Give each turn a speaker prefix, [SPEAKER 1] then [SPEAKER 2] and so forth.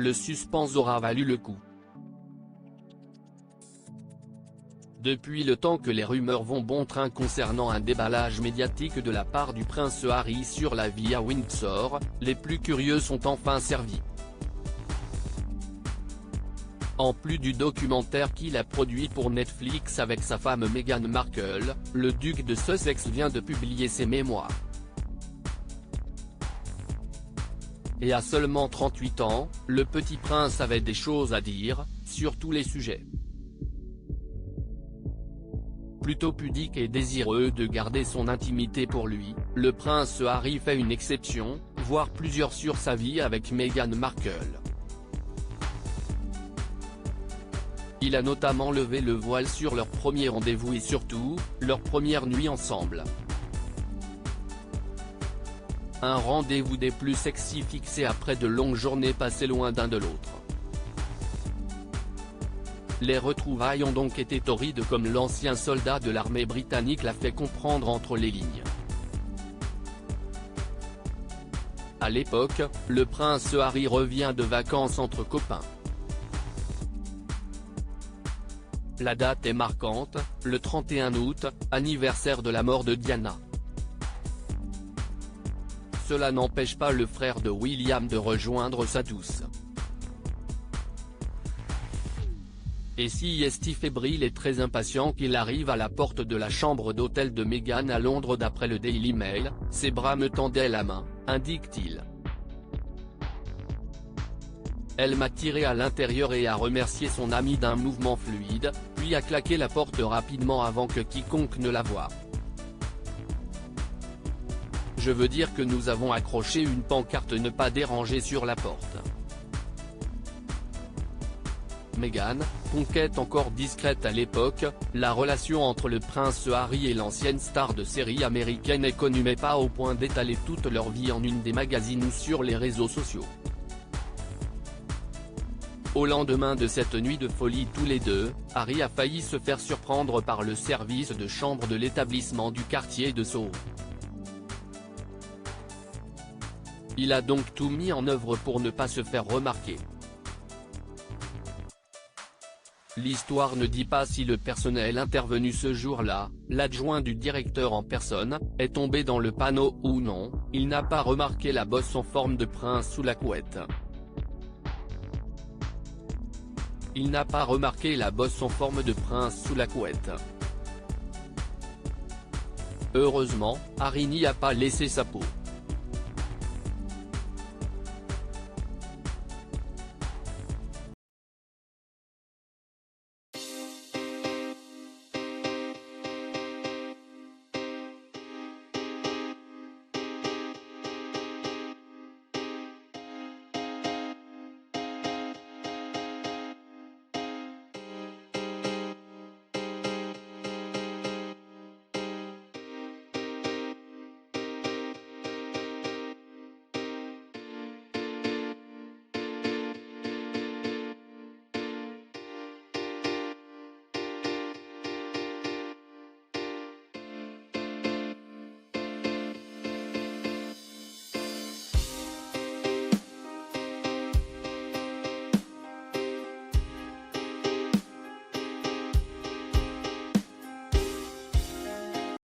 [SPEAKER 1] le suspense aura valu le coup. Depuis le temps que les rumeurs vont bon train concernant un déballage médiatique de la part du prince Harry sur la vie à Windsor, les plus curieux sont enfin servis. En plus du documentaire qu'il a produit pour Netflix avec sa femme Meghan Markle, le duc de Sussex vient de publier ses mémoires. Et à seulement 38 ans, le petit prince avait des choses à dire, sur tous les sujets. Plutôt pudique et désireux de garder son intimité pour lui, le prince Harry fait une exception, voire plusieurs sur sa vie avec Meghan Markle. Il a notamment levé le voile sur leur premier rendez-vous et surtout, leur première nuit ensemble. Un rendez-vous des plus sexy fixé après de longues journées passées loin d'un de l'autre. Les retrouvailles ont donc été torrides comme l'ancien soldat de l'armée britannique l'a fait comprendre entre les lignes. À l'époque, le prince Harry revient de vacances entre copains. La date est marquante, le 31 août, anniversaire de la mort de Diana. Cela n'empêche pas le frère de William de rejoindre sa douce. Et si est fébrile et très impatient qu'il arrive à la porte de la chambre d'hôtel de Meghan à Londres d'après le Daily Mail, ses bras me tendaient la main, indique-t-il. Elle m'a tiré à l'intérieur et a remercié son ami d'un mouvement fluide, puis a claqué la porte rapidement avant que quiconque ne la voie. Je veux dire que nous avons accroché une pancarte ne pas déranger sur la porte. Meghan, conquête encore discrète à l'époque, la relation entre le prince Harry et l'ancienne star de série américaine est connue mais pas au point d'étaler toute leur vie en une des magazines ou sur les réseaux sociaux. Au lendemain de cette nuit de folie tous les deux, Harry a failli se faire surprendre par le service de chambre de l'établissement du quartier de Soho. Il a donc tout mis en œuvre pour ne pas se faire remarquer. L'histoire ne dit pas si le personnel intervenu ce jour-là, l'adjoint du directeur en personne, est tombé dans le panneau ou non, il n'a pas remarqué la bosse en forme de prince sous la couette. Il n'a pas remarqué la bosse en forme de prince sous la couette. Heureusement, Harry n'y a pas laissé sa peau.